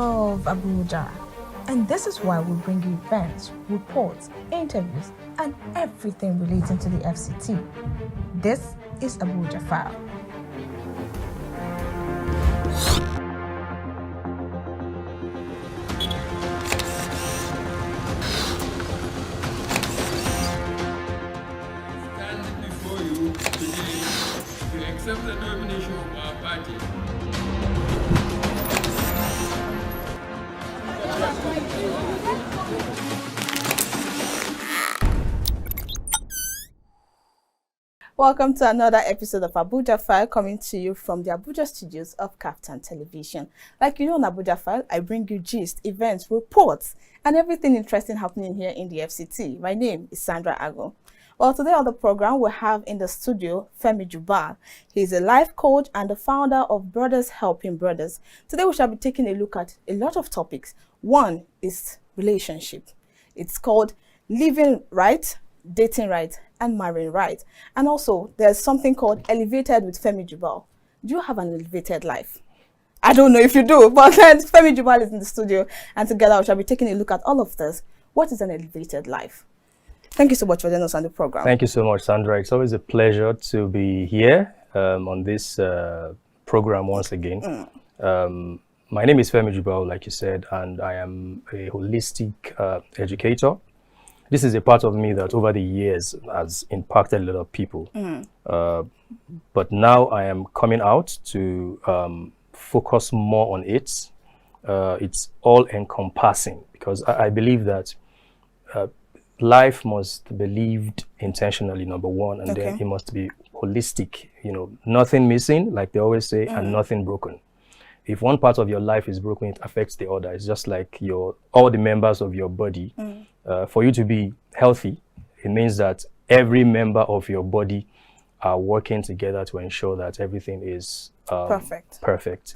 love Abuja. And this is why we bring you events, reports, interviews, and everything relating to the FCT. This is Abuja File. Stand before you today to accept the nomination of our party. Welcome to another episode of Abuja File, coming to you from the Abuja studios of Kaftan Television. Like you know, on Abuja File, I bring you gist, events, reports, and everything interesting happening here in the FCT. My name is Sandra Ago. Well, today on the program, we have in the studio Femi Jubal. He's a life coach and the founder of Brothers Helping Brothers. Today, we shall be taking a look at a lot of topics. One is relationship. It's called living right, dating right, and marrying right. And also, there's something called Elevated with Femi Jubal. Do you have an elevated life? I don't know if you do, but then Femi Jubal is in the studio, and together we shall be taking a look at all of this. What is an elevated life? Thank you so much for joining us on the program. Thank you so much, Sandra. It's always a pleasure to be here on this program once again. My name is Femi Jubal, like you said, and I am a holistic educator. This is a part of me that over the years has impacted a lot of people. But now I am coming out to focus more on it. It's all encompassing because I believe that life must be lived intentionally, number one, and then it must be holistic, nothing missing, like they always say, and nothing broken. If one part of your life is broken, it affects the other. It's just like all the members of your body. For you to be healthy, it means that every member of your body are working together to ensure that everything is perfect.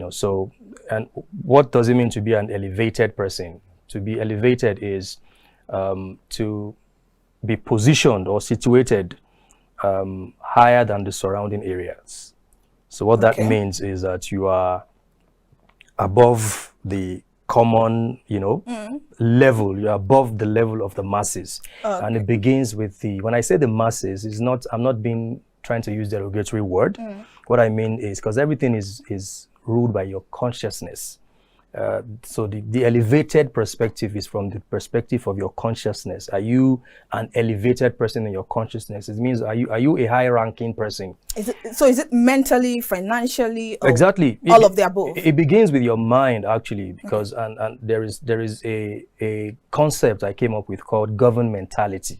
So, and what does it mean to be an elevated person? To be elevated is to be positioned or situated higher than the surrounding areas. So what that means is that you are above the common, level. You're above the level of the masses. And it begins with when I say the masses, I'm not trying to use the derogatory word. What I mean is, because everything is ruled by your consciousness. So the elevated perspective is from the perspective of your consciousness. Are you an elevated person in your consciousness? It means, are you a high-ranking person? Is it mentally, financially, or exactly all of the above? It begins with your mind, actually, because and there is a concept I came up with called governmentality.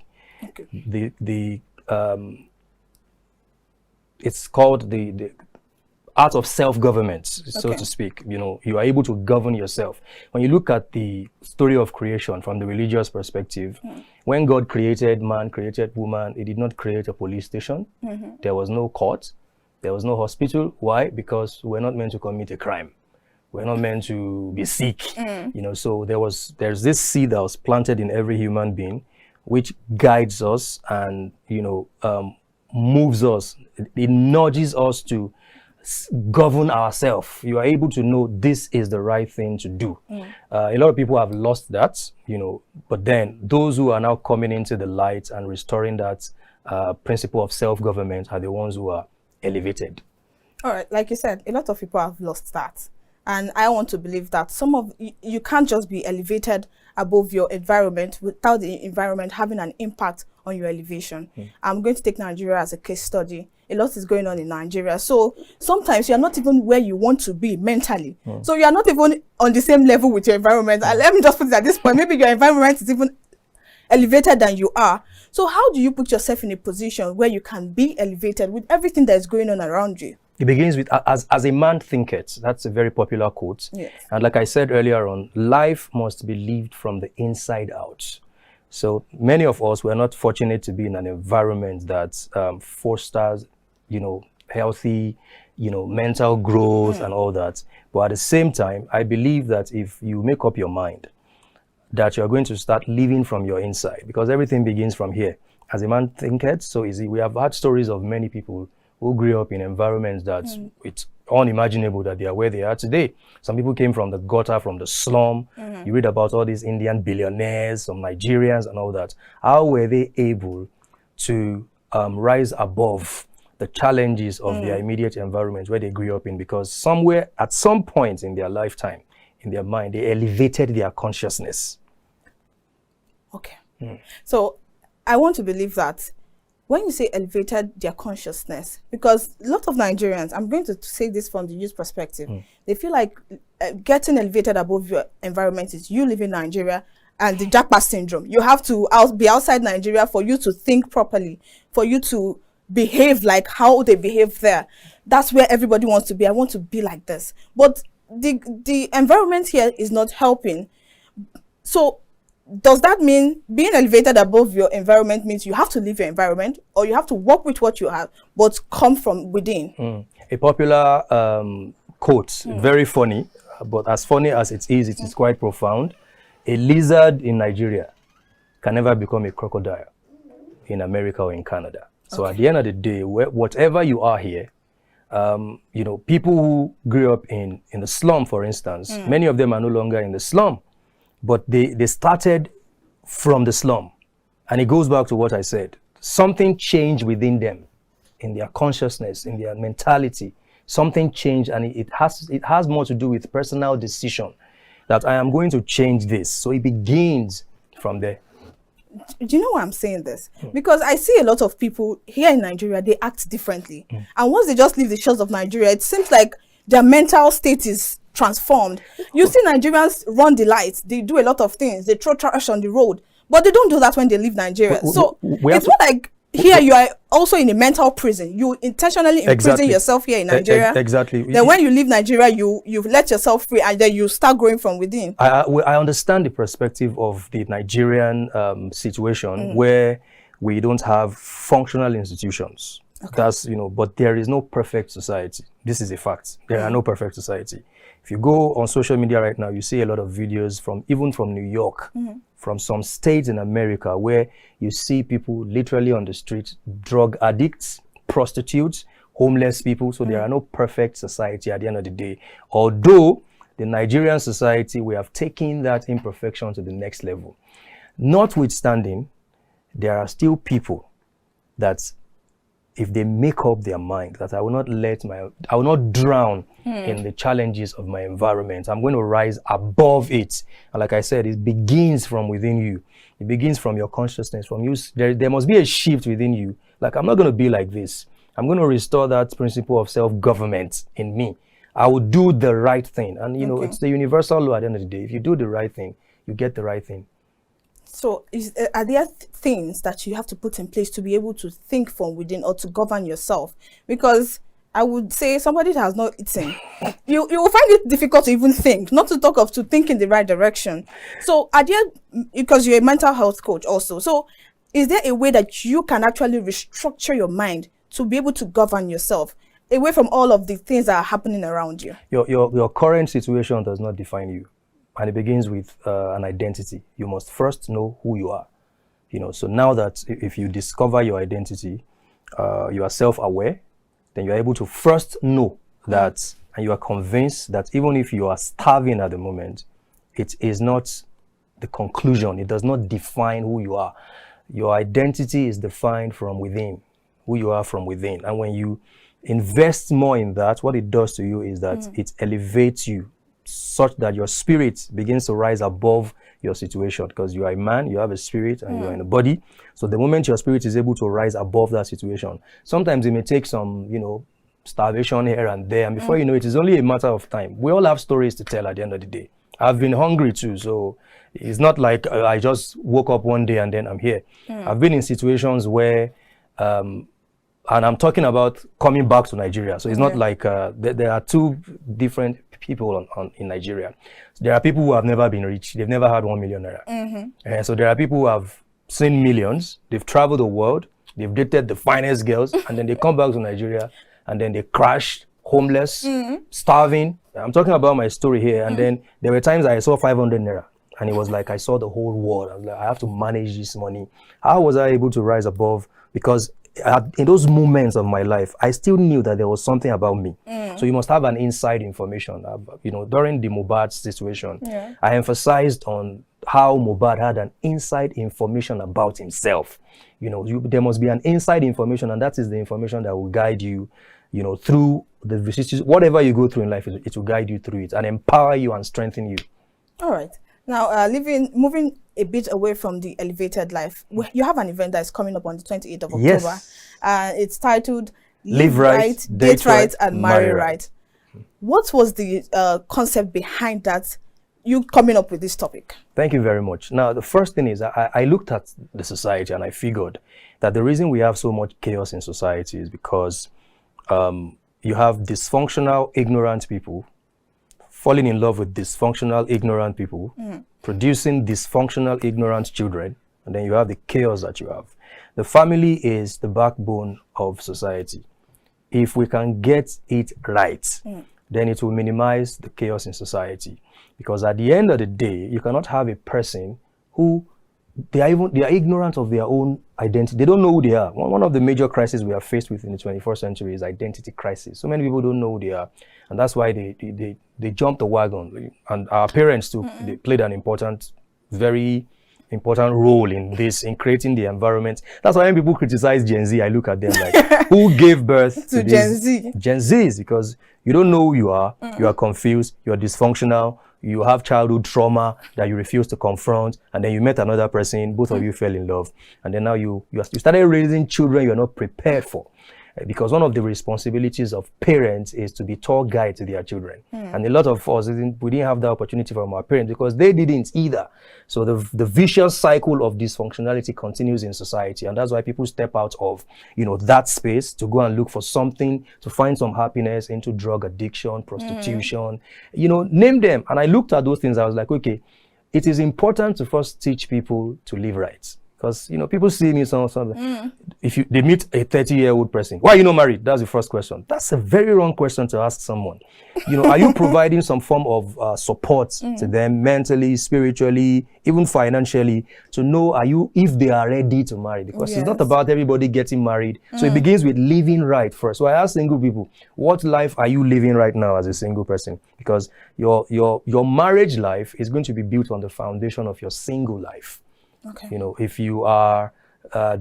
It's called the art of self-government, so to speak. You are able to govern yourself. When you look at the story of creation from the religious perspective, when God created man, created woman, he did not create a police station. There was no court. There was no hospital. Why? Because we're not meant to commit a crime. We're not meant to be sick. So there's this seed that was planted in every human being, which guides us and, moves us. It nudges us to govern ourselves. You are able to know this is the right thing to do. A lot of people have lost that, but then those who are now coming into the light and restoring that principle of self-government are the ones who are elevated. All right, like you said, a lot of people have lost that. And I want to believe that you can't just be elevated above your environment without the environment having an impact on your elevation. I'm going to take Nigeria as a case study. A lot is going on in Nigeria. So sometimes you're not even where you want to be mentally. So you're not even on the same level with your environment. And let me just put it at this point. Maybe your environment is even elevated than you are. So how do you put yourself in a position where you can be elevated with everything that is going on around you? It begins with, as a man thinketh. That's a very popular quote. Yes. And like I said earlier on, life must be lived from the inside out. So many of us were not fortunate to be in an environment that fosters, healthy, mental growth and all that. But at the same time, I believe that if you make up your mind that you're going to start living from your inside, because everything begins from here. As a man thinketh, so is he. We have had stories of many people who grew up in environments that it's unimaginable that they are where they are today. Some people came from the gutter, from the slum. You read about all these Indian billionaires, some Nigerians and all that. How were they able to rise above the challenges of their immediate environment where they grew up in? Because somewhere, at some point in their lifetime, in their mind, they elevated their consciousness. Okay. So I want to believe that when you say elevated their consciousness, because a lot of Nigerians, I'm going to say this from the youth perspective, they feel like getting elevated above your environment is you live in Nigeria and the Japa syndrome. You have to be outside Nigeria for you to think properly, for you to behave like how they behave there. That's where everybody wants to be. I want to be like this. But the environment here is not helping. So does that mean being elevated above your environment means you have to leave your environment, or you have to work with what you have but come from within? A popular quote, very funny, but as funny as it is quite profound. A lizard in Nigeria can never become a crocodile in America or in Canada. So at the end of the day, whatever you are here, you know, people who grew up in the slum, for instance, many of them are no longer in the slum, but they started from the slum. And it goes back to what I said. Something changed within them, in their consciousness, in their mentality. Something changed, and it has more to do with personal decision, that I am going to change this. So it begins from there. Do you know why I'm saying this? Because I see a lot of people here in Nigeria, they act differently. And once they just leave the shores of Nigeria, it seems like their mental state is transformed. You see Nigerians run the lights, they do a lot of things, they throw trash on the road, but they don't do that when they leave Nigeria. So it's not like here you are also in a mental prison. You intentionally imprison yourself here in Nigeria. Exactly. Then when you leave Nigeria, you let yourself free, and then you start growing from within. I understand the perspective of the Nigerian situation where we don't have functional institutions. Okay. That's, you know, but there is no perfect society. This is a fact. There are no perfect society. If you go on social media right now, you see a lot of videos even from New York, from some states in America, where you see people literally on the street, drug addicts, prostitutes, homeless people. So there are no perfect society at the end of the day. Although the Nigerian society, we have taken that imperfection to the next level. Notwithstanding, there are still people that, if they make up their mind that I will not drown in the challenges of my environment, I'm going to rise above it. And like I said, it begins from within you. It begins from your consciousness, from you. There must be a shift within you. Like, I'm not going to be like this. I'm going to restore that principle of self-government in me. I will do the right thing. And, you know, it's the universal law at the end of the day. If you do the right thing, you get the right thing. So are there things that you have to put in place to be able to think from within or to govern yourself? Because I would say somebody that has not eaten, you will find it difficult to even think, not to talk of to think in the right direction. So are there, because you're a mental health coach also, so is there a way that you can actually restructure your mind to be able to govern yourself away from all of the things that are happening around you? Your current situation does not define you. And it begins with an identity. You must first know who you are. You know, so now that if you discover your identity, you are self-aware, then you're able to first know that, and you are convinced that even if you are starving at the moment, it is not the conclusion. It does not define who you are. Your identity is defined from within, who you are from within. And when you invest more in that, what it does to you is that it elevates you, such that your spirit begins to rise above your situation, because you are a man, you have a spirit, and you are in a body. So the moment your spirit is able to rise above that situation, sometimes it may take some, you know, starvation here and there, and before you know it, it's only a matter of time. We all have stories to tell at the end of the day. I've been hungry too, so it's not like I just woke up one day and then I'm here. I've been in situations where and I'm talking about coming back to Nigeria. So it's not like there are two different people in Nigeria. So there are people who have never been rich. They've never had 1 million naira. And so there are people who have seen millions. They've traveled the world. They've dated the finest girls. And then they come back to Nigeria and then they crash, homeless, starving. I'm talking about my story here. And then there were times I saw 500 naira. And it was like I saw the whole world. I was like, I have to manage this money. How was I able to rise above? Because in those moments of my life, I still knew that there was something about me. So you must have an inside information. During the Mohbad situation, I emphasized on how Mohbad had an inside information about himself. There must be an inside information, and that is the information that will guide you, through the vicissitudes, whatever you go through in life, it will guide you through it and empower you and strengthen you. All right. Now, moving a bit away from the elevated life, you have an event that is coming up on the 28th of October. Yes. It's titled Live Right, Date Right, and Marry Right. What was the concept behind that, you coming up with this topic? Thank you very much. Now, the first thing is I looked at the society and I figured that the reason we have so much chaos in society is because you have dysfunctional, ignorant people falling in love with dysfunctional, ignorant people, producing dysfunctional, ignorant children, and then you have the chaos that you have. The family is the backbone of society. If we can get it right, then it will minimize the chaos in society. Because at the end of the day, you cannot have a person who they are ignorant of their own identity. They don't know who they are. One of the major crises we are faced with in the 21st century is identity crisis. So many people don't know who they are, and that's why they jumped the wagon. And our parents too, they played an very important role in this, in creating the environment. That's why when people criticize Gen Z, I look at them like, who gave birth to Gen Z? Gen Zs, because you don't know who you are confused, you are dysfunctional, you have childhood trauma that you refuse to confront, and then you met another person, both of you fell in love, and then now you started raising children you're not prepared for. Because one of the responsibilities of parents is to be tour guide to their children. And a lot of us, we didn't have that opportunity from our parents because they didn't either. So the vicious cycle of dysfunctionality continues in society. And that's why people step out of, that space to go and look for something, to find some happiness into drug addiction, prostitution, name them. And I looked at those things. I was like, okay, it is important to first teach people to live right. Because, people see me something. If they meet a 30-year-old person, why are you not married? That's the first question. That's a very wrong question to ask someone. Are you providing some form of support to them mentally, spiritually, even financially, to know if they are ready to marry? Because it's not about everybody getting married. So it begins with living right first. So I ask single people, what life are you living right now as a single person? Because your marriage life is going to be built on the foundation of your single life. Okay. If you are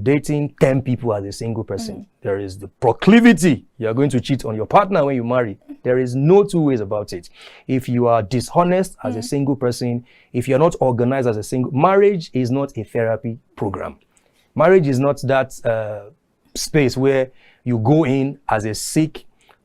dating 10 people as a single person, there is the proclivity you're going to cheat on your partner when you marry. There is no two ways about it. If you are dishonest as a single person, if you're not organized as a single, marriage is not a therapy program. Marriage is not that space where you go in as a sick,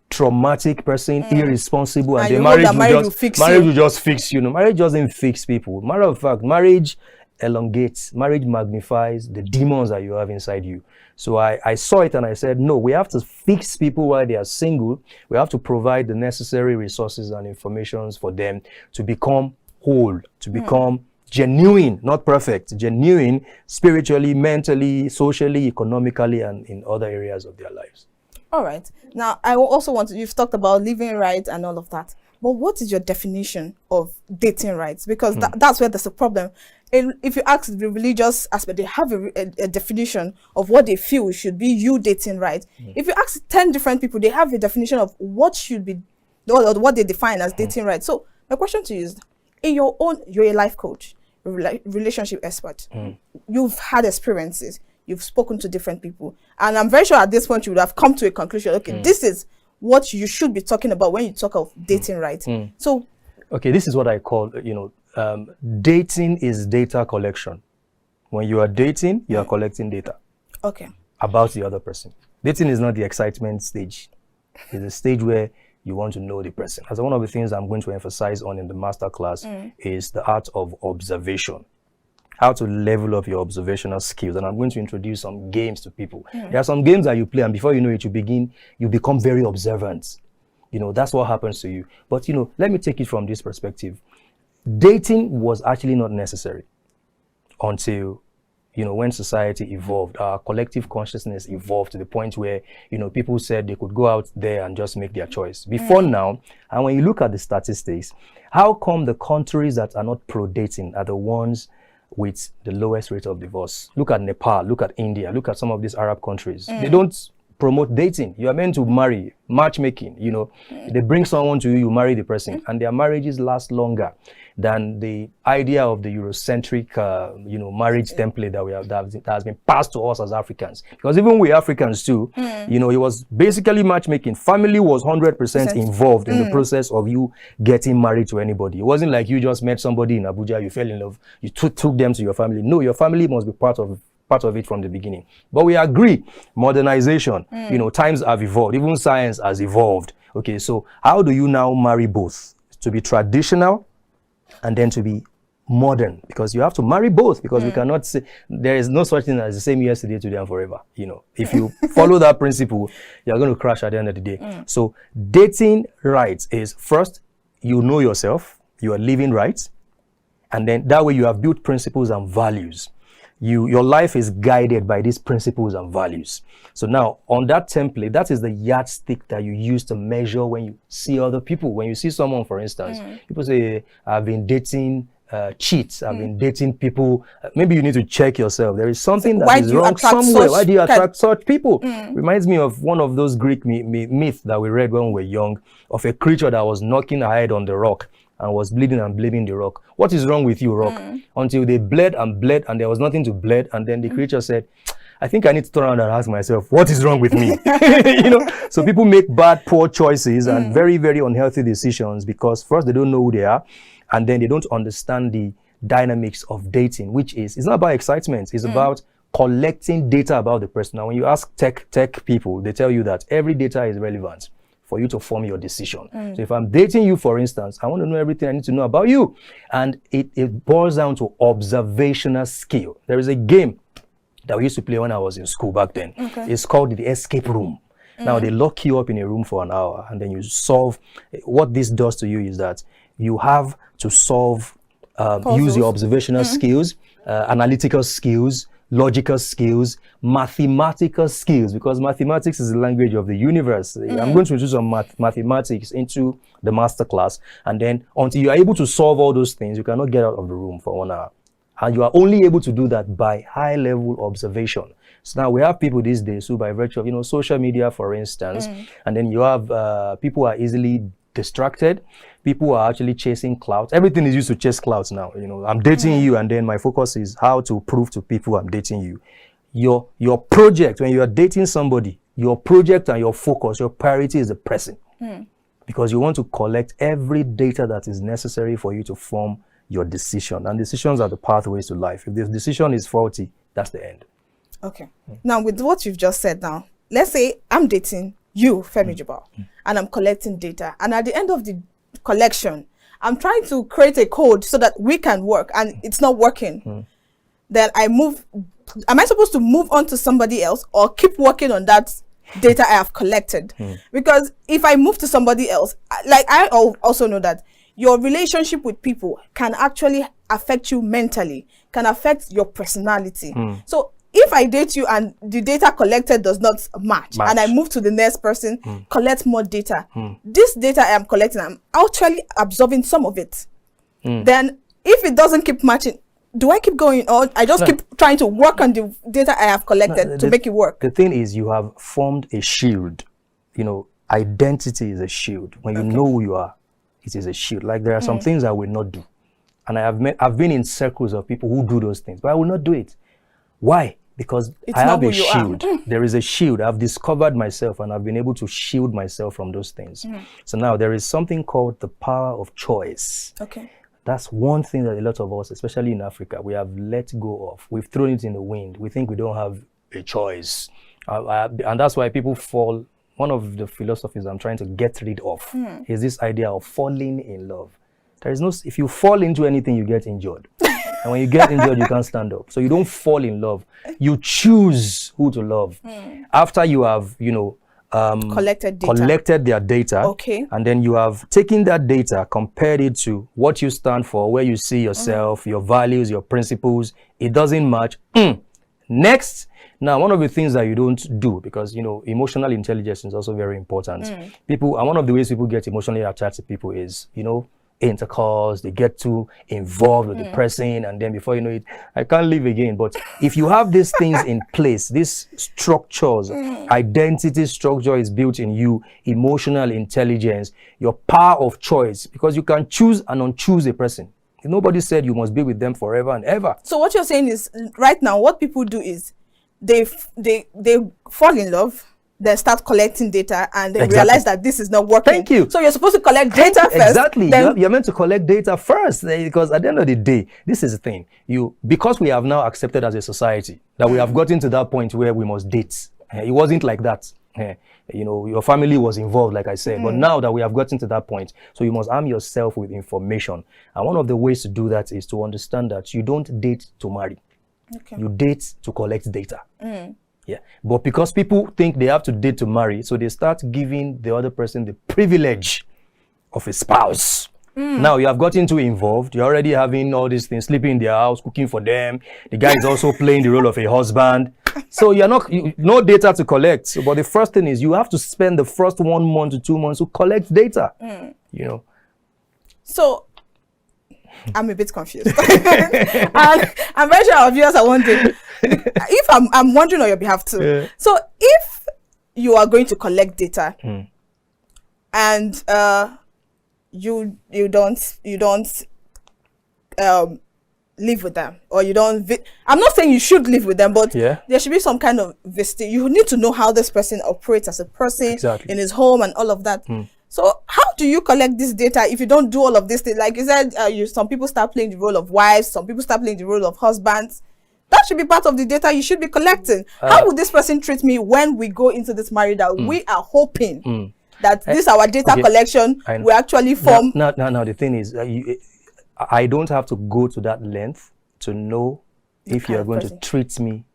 traumatic person, irresponsible, and the marriage will just fix you. Marriage doesn't fix people. Matter of fact, marriage elongates, marriage magnifies the demons that you have inside you. So I saw it and I said, no, we have to fix people while they are single. We have to provide the necessary resources and informations for them to become whole, to become genuine, not perfect, genuine spiritually, mentally, socially, economically, and in other areas of their lives. All right. Now, I also you've talked about living right and all of that. But what is your definition of dating rights? Because that's where there's a problem. If you ask the religious aspect, they have a definition of what they feel should be you dating right. If you ask 10 different people, they have a definition of what should be, or what they define as dating right. So my question to you is, you're a life coach, a relationship expert. You've had experiences. You've spoken to different people. And I'm very sure at this point you would have come to a conclusion. Okay, this is what you should be talking about when you talk of dating right. So, okay, this is what I call, dating is data collection. When you are dating, you are collecting data. Okay. About the other person. Dating is not the excitement stage. It's a stage where you want to know the person. As one of the things I'm going to emphasize on in the masterclass is the art of observation. How to level up your observational skills. And I'm going to introduce some games to people. There are some games that you play, and before you know it, you become very observant. That's what happens to you. But, let me take it from this perspective. Dating was actually not necessary until, when society evolved, our collective consciousness evolved to the point where, people said they could go out there and just make their choice. Before now, and when you look at the statistics, how come the countries that are not pro-dating are the ones with the lowest rate of divorce. Look at Nepal, look at India, look at some of these Arab countries. They don't promote dating. You are meant to marry, matchmaking, you know. They bring someone to you, you marry the person, and their marriages last longer than the idea of the Eurocentric, you know, marriage template that we have that has been passed to us as Africans. Because even we Africans too, you know, it was basically matchmaking. Family was 100% involved in the process of you getting married to anybody. It wasn't like you just met somebody in Abuja, you fell in love, you took them to your family. No, your family must be part of it from the beginning. But we agree, modernization, you know, times have evolved, even science has evolved. Okay, so how do you now marry both? To be traditional and then to be modern, because you have to marry both, because we cannot say there is no such thing as the same yesterday, today, and forever. You know, if you follow that principle, you're going to crash at the end of the day. So dating rights is first, you know yourself, you are living right, and then that way you have built principles and values. Your life is guided by these principles and values. So now on that template, that is the yardstick that you use to measure when you see other people. When you see someone, for instance, people say, I've been dating cheats, I've been dating people. Maybe you need to check yourself. There is something that is wrong somewhere. Why do you attract such people? Reminds me of one of those Greek myths that we read when we were young, of a creature that was knocking her head on the rock and was bleeding and blaming the rock. What is wrong with you, rock? Until they bled and there was nothing to bleed, and then the creature said, I think I need to turn around and ask myself, what is wrong with me? You know, so people make bad, poor choices and very, very unhealthy decisions because first they don't know who they are, and then they don't understand the dynamics of dating, which is, it's not about excitement, it's about collecting data about the person. Now, when you ask tech people, they tell you that every data is relevant for you to form your decision. So if I'm dating you, for instance, I want to know everything I need to know about you. And it boils down to observational skill. There is a game that we used to play when I was in school back then. It's called the escape room. Now they lock you up in a room for an hour and then you solve. What this does to you is that you have to solve, use your observational skills, analytical skills, logical skills, mathematical skills, because mathematics is the language of the universe. I'm going to introduce some mathematics into the master class, and then until you are able to solve all those things, you cannot get out of the room for 1 hour. And you are only able to do that by high-level observation. So now we have people these days who, by virtue of, you know, social media, for instance, and then you have people who are easily distracted. People are actually chasing clouds. Everything is used to chase clouds now. You know, I'm dating you, and then my focus is how to prove to people I'm dating you. Your project, when you are dating somebody, your project and your focus, your priority is the person. Because you want to collect every data that is necessary for you to form your decision. And decisions are the pathways to life. If the decision is faulty, that's the end. Okay. Now, with what you've just said now, let's say I'm dating you, Femi Jubal, and I'm collecting data. And at the end of the collection, I'm trying to create a code so that we can work, and it's not working. Then I move. Am I supposed to move on to somebody else or keep working on that data I have collected? Because if I move to somebody else, like I also know that your relationship with people can actually affect you mentally, can affect your personality. So if I date you and the data collected does not match. And I move to the next person, collect more data, this data I am collecting, I'm actually absorbing some of it. Then if it doesn't keep matching, do I keep going, or I just keep trying to work on the data I have collected to make it work? The thing is, you have formed a shield. You know, identity is a shield. When you know who you are, it is a shield. Like there are some things I will not do. And I've been in circles of people who do those things, but I will not do it. Why? Because I have a shield. There is a shield. I've discovered myself and I've been able to shield myself from those things. So now there is something called the power of choice. That's one thing that a lot of us, especially in Africa, we have let go of. We've thrown it in the wind. We think we don't have a choice. And that's why people fall. One of the philosophies I'm trying to get rid of is this idea of falling in love. There is no, if you fall into anything, you get injured. And when you get injured, you can't stand up. So you don't fall in love. You choose who to love. After you have, you know, collected their data, and then you have taken that data, compared it to what you stand for, where you see yourself, your values, your principles. It doesn't match. Next. Now, one of the things that you don't do, because, you know, emotional intelligence is also very important. One of the ways people get emotionally attached to people is, you know, intercourse, they get too involved with the person, and then before you know it, I can't live again. But if you have these things in place, these structures, identity structure is built in you, emotional intelligence, your power of choice, because you can choose and unchoose a person. Nobody said you must be with them forever and ever. So what you're saying is, right now, what people do is they fall in love, then start collecting data, and then realize that this is not working. Thank you. So you're supposed to collect data first. Exactly. You're meant to collect data first, because at the end of the day, this is the thing. Because we have now accepted as a society that we have gotten to that point where we must date. It wasn't like that. Your family was involved, like I said, but now that we have gotten to that point, so you must arm yourself with information. And one of the ways to do that is to understand that you don't date to marry. Okay. You date to collect data. Yeah, but because people think they have to date to marry, so they start giving the other person the privilege of a spouse. Now you have gotten too involved. You're already having all these things, sleeping in their house, cooking for them. The guy is also playing the role of a husband. So no data to collect. So, but the first thing is you have to spend the first 1 month to 2 months to collect data. So I'm a bit confused. And I'm very sure our viewers are wondering. If I'm wondering on your behalf too. Yeah. So if you are going to collect data and you don't live with them, or you don't I'm not saying you should live with them, but there should be some kind of visiting. You need to know how this person operates as a person in his home and all of that. So how do you collect this data if you don't do all of this thing? Like you said, some people start playing the role of wives, some people start playing the role of husbands. That should be part of the data you should be collecting. How would this person treat me when we go into this marriage that we are hoping that this our data collection will actually form? Now, the thing is, I don't have to go to that length to know if you are going to treat me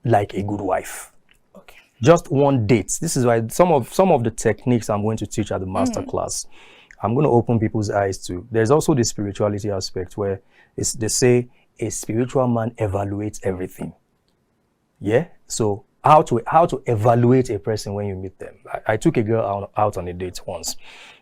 like a good wife. Okay. Just one date. This is why some of the techniques I'm going to teach at the master class, I'm going to open people's eyes to. There's also the spirituality aspect where they say a spiritual man evaluates everything. Yeah. So how to evaluate a person when you meet them. I took a girl out on a date once,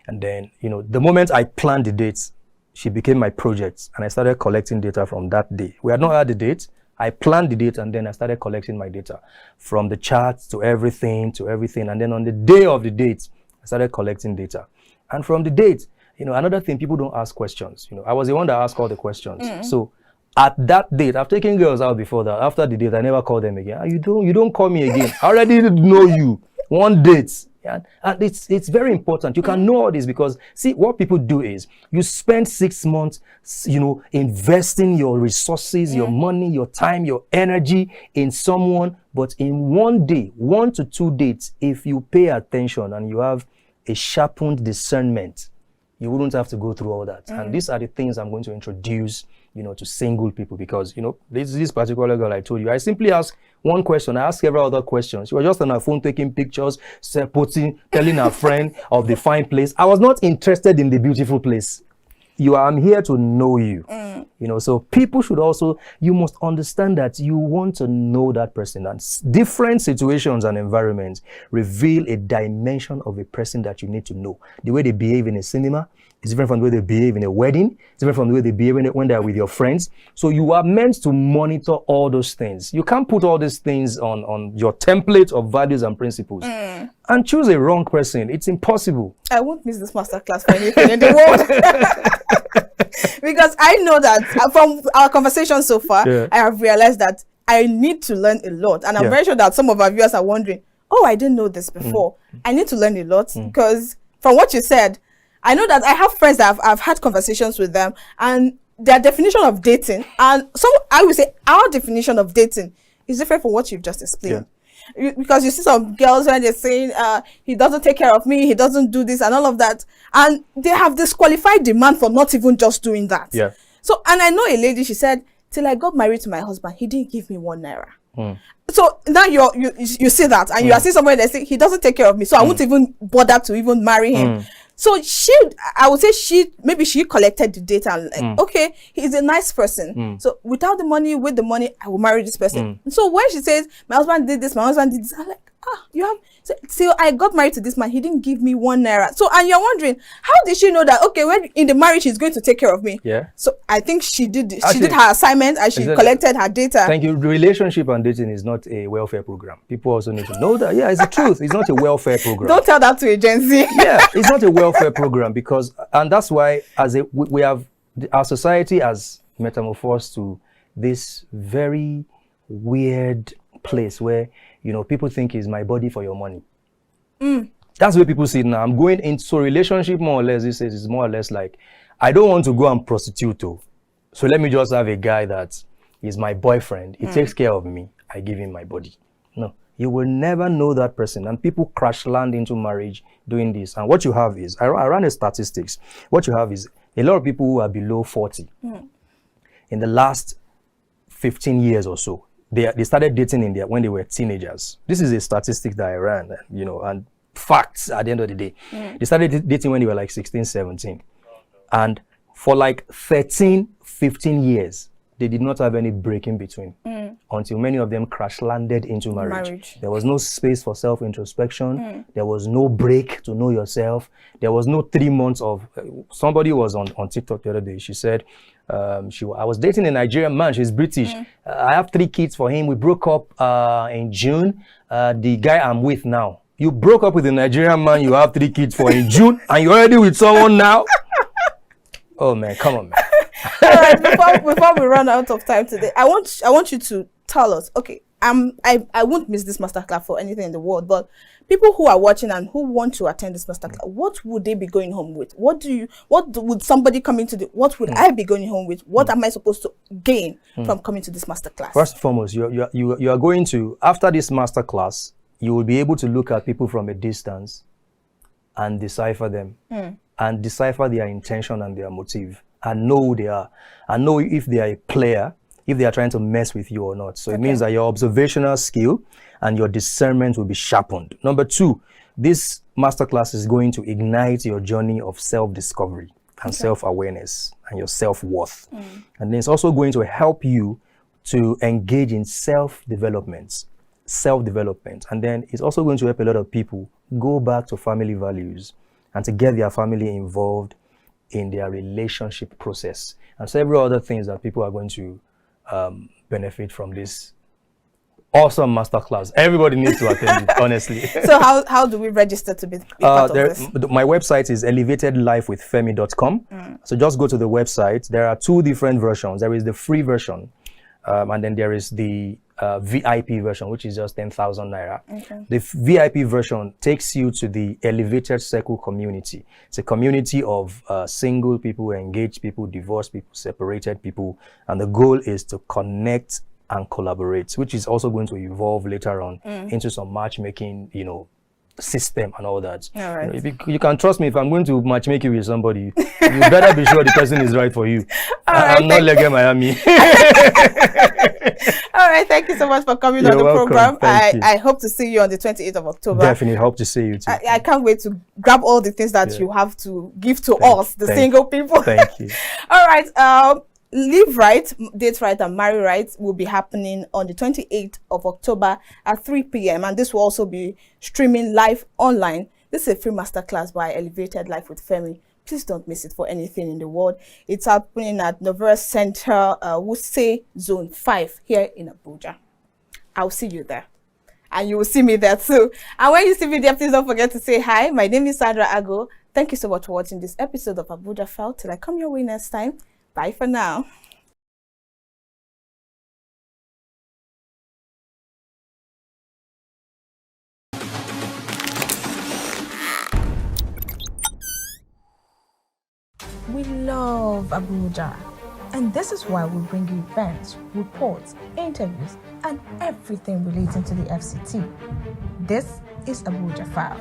and then the moment I planned the date, she became my project, and I started collecting data from that day. We had not had the date. I planned the date, and then I started collecting my data from the charts to everything. And then on the day of the date, I started collecting data. And from the date, another thing, people don't ask questions. I was the one that asked all the questions. So at that date, I've taken girls out before that. After the date, I never call them again. You don't call me again. I already know you. One date. Yeah? And it's very important. You can know all this because, see, what people do is you spend 6 months, investing your resources, your money, your time, your energy in someone. But in one day, 1 to 2 dates, if you pay attention and you have a sharpened discernment, you wouldn't have to go through all that. And these are the things I'm going to introduce, to single people, because, this particular girl I told you, I simply ask one question. I ask several other questions. She was just on her phone taking pictures, telling her friend of the fine place. I was not interested in the beautiful place. I'm here to know you. So people should also, you must understand that you want to know that person, and different situations and environments reveal a dimension of a person that you need to know. The way they behave in a cinema is different from the way they behave in a wedding. It's different from the way they behave when they're with your friends. So you are meant to monitor all those things. You can't put all these things on your template of values and principles and choose a wrong person. It's impossible. I won't miss this masterclass for anything in the world. Because I know that from our conversation so far, I have realized that I need to learn a lot. And I'm very sure that some of our viewers are wondering, oh, I didn't know this before. I need to learn a lot because from what you said, I know that I have friends that I've had conversations with them, and their definition of dating, and I would say our definition of dating is different from what you've just explained. Because you see some girls when they're saying, he doesn't take care of me, he doesn't do this and all of that. And they have disqualified demand for not even just doing that. So, and I know a lady, she said, till I got married to my husband, he didn't give me 1 naira. So now you see that, and you are seeing somebody that say he doesn't take care of me, so I won't even bother to even marry him. So I would say maybe she collected the data and like, okay, he's a nice person. So without the money, with the money, I will marry this person. So when she says, my husband did this, my husband did this, I'm like, So, till I got married to this man, he didn't give me 1 naira. So, and you're wondering, how did she know that, okay, when in the marriage, he's going to take care of me? Yeah. So, I think she did Actually, her assignment and she collected her data. Thank you. Relationship and dating is not a welfare program. People also need to know that. Yeah, it's the truth. It's not a welfare program. Don't tell that to a Gen Z. Yeah, it's not a welfare program because, and that's why we have, our society has metamorphosed to this very weird place where, you know, people think is my body for your money. That's where people see it now. I'm going into, so relationship more or less, this is more or less like, I don't want to go and prostitute though. So let me just have a guy that is my boyfriend. He takes care of me. I give him my body. No, you will never know that person. And people crash land into marriage doing this. And what you have is, I ran the statistics. What you have is a lot of people who are below 40 in the last 15 years or so. They started dating when they were teenagers. This is a statistic that I ran, you know, and facts at the end of the day. They started dating when they were like 16, 17. And for like 13, 15 years, they did not have any break in between until many of them crash landed into marriage. There was no space for self-introspection. There was no break to know yourself. There was no 3 months of, somebody was on TikTok the other day. She said, I was dating a Nigerian man. She's British. I have 3 kids for him. We broke up in June. The guy I'm with now. You broke up with a Nigerian man you have 3 kids for in June and you're already with someone now? Oh man, come on, man. All right, before we run out of time today, I want you to tell us, okay, I won't miss this masterclass for anything in the world, but people who are watching and who want to attend this masterclass, what would they be going home with? What would somebody coming to what would I be going home with? What am I supposed to gain from coming to this masterclass? First and foremost, you are going to, after this masterclass, you will be able to look at people from a distance and decipher them and decipher their intention and their motive and know who they are and know if they are a player, if they are trying to mess with you or not. So it means that your observational skill and your discernment will be sharpened. Number 2, this masterclass is going to ignite your journey of self-discovery and self-awareness and your self-worth. And then it's also going to help you to engage in self-development. And then it's also going to help a lot of people go back to family values and to get their family involved in their relationship process and several other things that people are going to benefit from this awesome masterclass. Everybody needs to attend it, honestly. So how do we register to be part of this? My website is elevatedlifewithfemi.com. So just go to the website. There are 2 different versions. There is the free version, and then there is the VIP version, which is just 10,000 naira. The VIP version takes you to the Elevated Circle community. It's a community of single people, engaged people, divorced people, separated people, and the goal is to connect and collaborate, which is also going to evolve later on into some matchmaking, you know, system and all that. All right. You know, if you can trust me, if I'm going to matchmake you with somebody, you better be sure the person is right for you. I'm not Lege Miami. All right, thank you so much for coming on the program. I hope to see you on the 28th of October. Definitely hope to see you too. I can't wait to grab all the things that you have to give to us, the single people. Thank you. All right, Live Right, Date Right and Marry Right will be happening on the 28th of October at 3 p.m. and this will also be streaming live online. This is a free masterclass by Elevated Life with Femi. Please don't miss it for anything in the world. It's happening at Novera Center, Wuse Zone 5 here in Abuja. I'll see you there. And you will see me there too. And when you see me there, please don't forget to say hi. My name is Sandra Ago. Thank you so much for watching this episode of Abuja File. Till I come your way next time. Bye for now. We love Abuja, and this is why we bring you events, reports, interviews, and everything relating to the FCT. This is Abuja File.